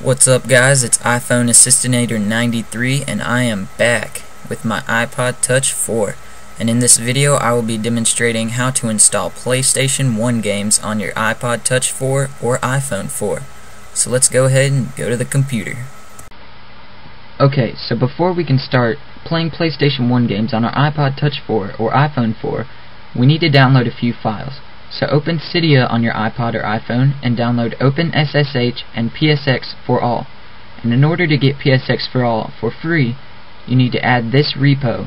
What's up guys, it's iPhone Assistinator 93 and I am back with my iPod Touch 4, and in this video I will be demonstrating how to install PlayStation 1 games on your iPod Touch 4 or iPhone 4. So let's go ahead and go to the computer. Okay, so before we can start playing PlayStation 1 games on our iPod Touch 4 or iPhone 4, we need to download a few files. So open Cydia on your iPod or iPhone and download OpenSSH and psx4all. And in order to get psx4all for free, you need to add this repo.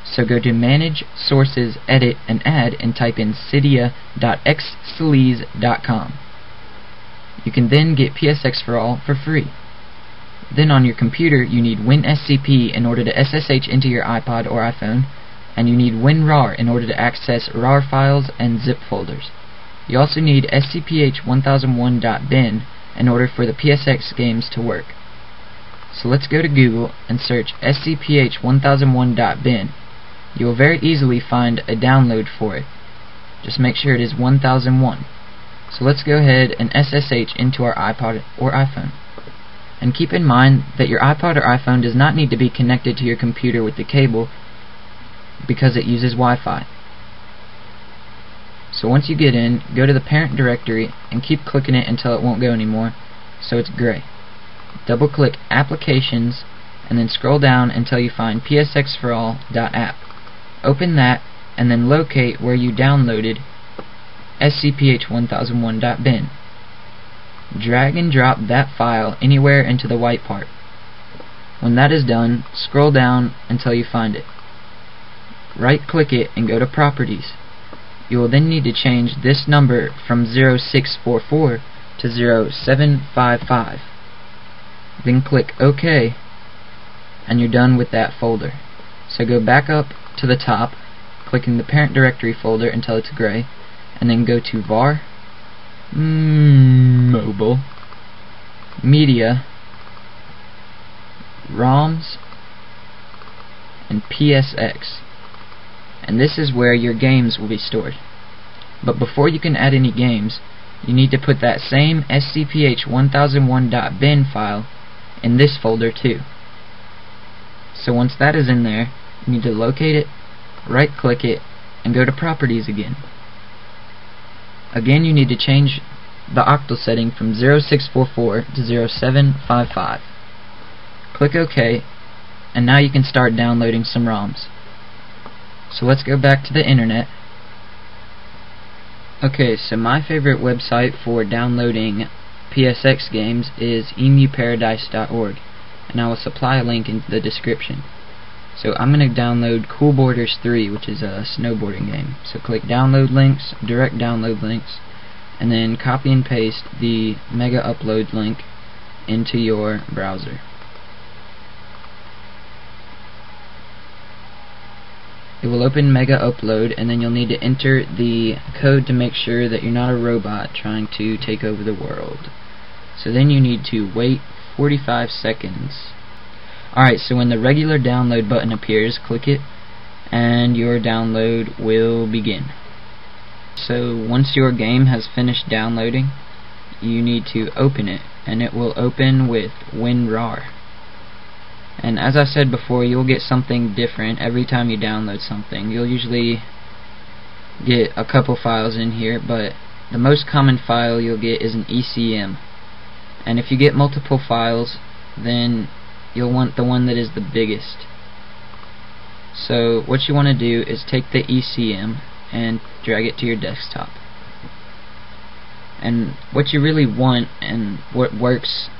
So go to Manage, Sources, Edit, and Add and type in cydia.xsleaze.com. You can then get psx4all for free. Then on your computer you need WinSCP in order to SSH into your iPod or iPhone, and you need WinRAR in order to access RAR files and zip folders. You also need scph1001.bin in order for the PSX games to work. So let's go to Google and search scph1001.bin. You will very easily find a download for it. Just make sure it is 1001. So let's go ahead and SSH into our iPod or iPhone. And keep in mind that your iPod or iPhone does not need to be connected to your computer with the cable, because it uses Wi-Fi. So once you get in, go to the parent directory and keep clicking it until it won't go anymore, so it's gray. Double click Applications and then scroll down until you find psx4all.app. Open that and then locate where you downloaded scph1001.bin. Drag and drop that file anywhere into the white part. When that is done, scroll down until you find it. Right-click it and go to Properties. You will then need to change this number from 0644 to 0755. Then click OK, and you're done with that folder. So go back up to the top, clicking the parent directory folder until it's gray, and then go to var, mobile, media, ROMs, and PSX. And this is where your games will be stored. But before you can add any games, you need to put that same scph1001.bin file in this folder too. So once that is in there, you need to locate it, right click it, and go to Properties again. Again, you need to change the octal setting from 0644 to 0755. Click OK, and now you can start downloading some ROMs. So let's go back to the internet. Okay, so my favorite website for downloading PSX games is emuparadise.org, and I will supply a link in the description. So I'm going to download Cool Borders 3, which is a snowboarding game. So click Download Links, Direct Download Links, and then copy and paste the Mega Upload link into your browser. It will open Mega Upload, and then you'll need to enter the code to make sure that you're not a robot trying to take over the world. So then you need to wait 45 seconds. Alright, so when the regular download button appears, click it, and your download will begin. So once your game has finished downloading, you need to open it, and it will open with WinRAR. And as I said before, you'll get something different every time you download something. You'll usually get a couple files in here, but the most common file you'll get is an ECM. And if you get multiple files, then you'll want the one that is the biggest. So what you want to do is take the ECM and drag it to your desktop. And what you really want, and what works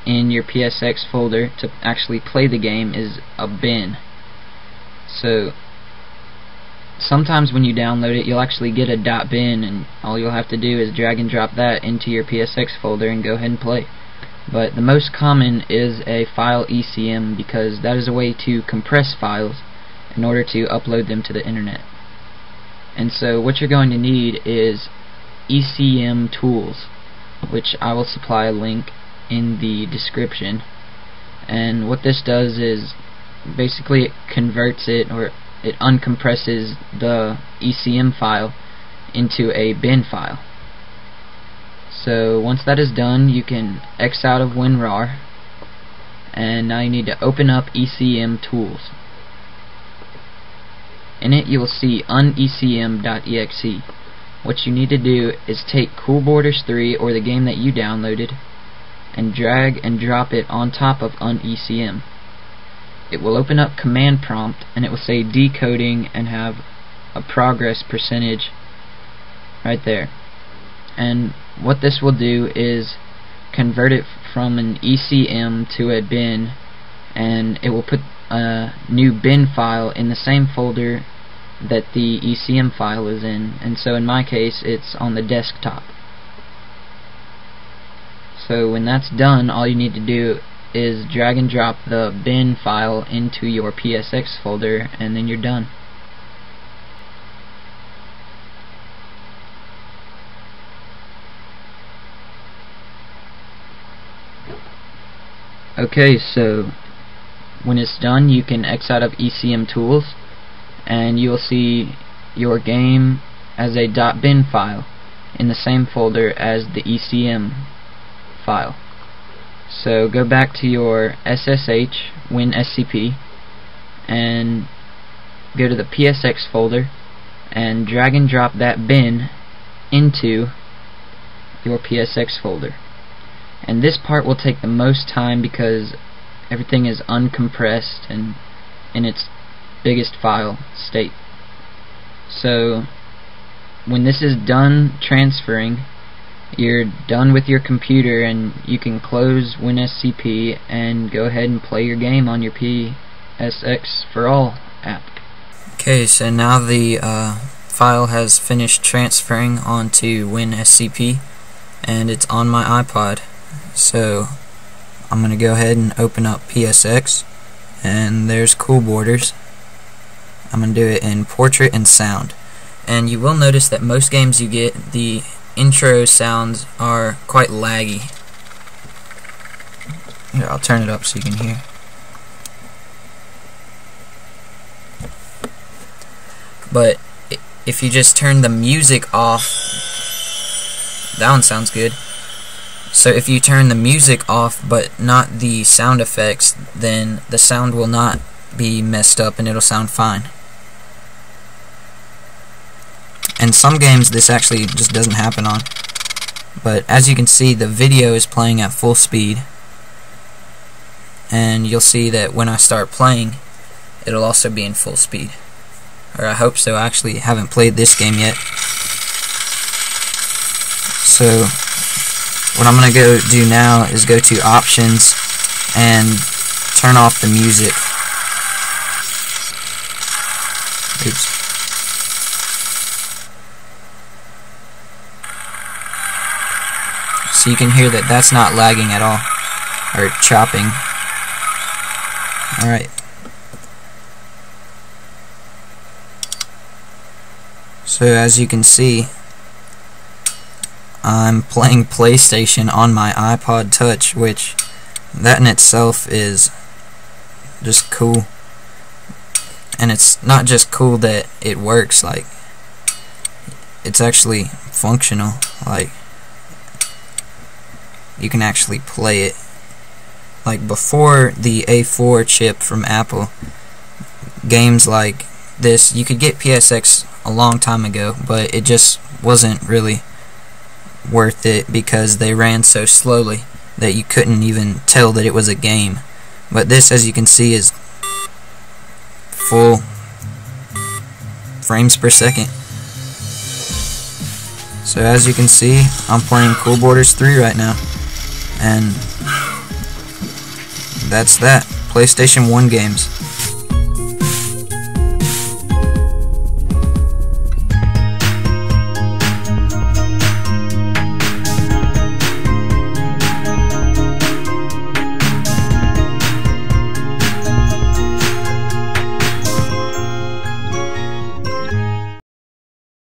in your PSX folder to actually play the game, is a bin. So sometimes when you download it, you'll actually get a .bin, and all you'll have to do is drag and drop that into your PSX folder and go ahead and play. But the most common is a file ECM, because that is a way to compress files in order to upload them to the internet. And so what you're going to need is ECM tools, which I will supply a link in the description. And what this does is basically it converts it, or it uncompresses the ECM file into a bin file. So once that is done, you can X out of WinRAR, and now you need to open up ECM Tools. In it you will see unecm.exe. What you need to do is take Cool Borders 3, or the game that you downloaded, and drag and drop it on top of unecm. It will open up command prompt, and it will say decoding and have a progress percentage right there. And what this will do is convert it from an ECM to a bin, and it will put a new bin file in the same folder that the ECM file is in, and so in my case it's on the desktop. So when that's done, all you need to do is drag and drop the bin file into your PSX folder, and then you're done. Okay, so when it's done, you can X out of ECM Tools, and you will see your game as a .bin file in the same folder as the ECM file. So go back to your SSH WinSCP and go to the PSX folder and drag and drop that bin into your PSX folder. And this part will take the most time because everything is uncompressed and in its biggest file state. So when this is done transferring, you're done with your computer and you can close WinSCP and go ahead and play your game on your psx4all app. Okay, so now the file has finished transferring onto WinSCP and it's on my iPod. So I'm going to go ahead and open up PSX, and there's Cool Borders. I'm going to do it in portrait and sound. And you will notice that most games you get, the intro sounds are quite laggy. Here, I'll turn it up so you can hear. But if you just turn the music off, that one sounds good. So if you turn the music off but not the sound effects, then the sound will not be messed up and it'll sound fine. And some games this actually just doesn't happen on. But as you can see, the video is playing at full speed, and you'll see that when I start playing, it'll also be in full speed. Or I hope so. I actually haven't played this game yet. So what I'm going to go do now is go to Options and turn off the music. Oops. So you can hear that that's not lagging at all, or chopping. Alright. So as you can see, I'm playing PlayStation on my iPod Touch, which that in itself is just cool. And it's not just cool that it works, like it's actually functional. Like you can actually play it. Like before the A4 chip from Apple, games like this, you could get PSX a long time ago, but it just wasn't really worth it because they ran so slowly that you couldn't even tell that it was a game. But this, as you can see, is full frames per second. So as you can see, I'm playing Cool Borders 3 right now, and that's that. PlayStation 1 games.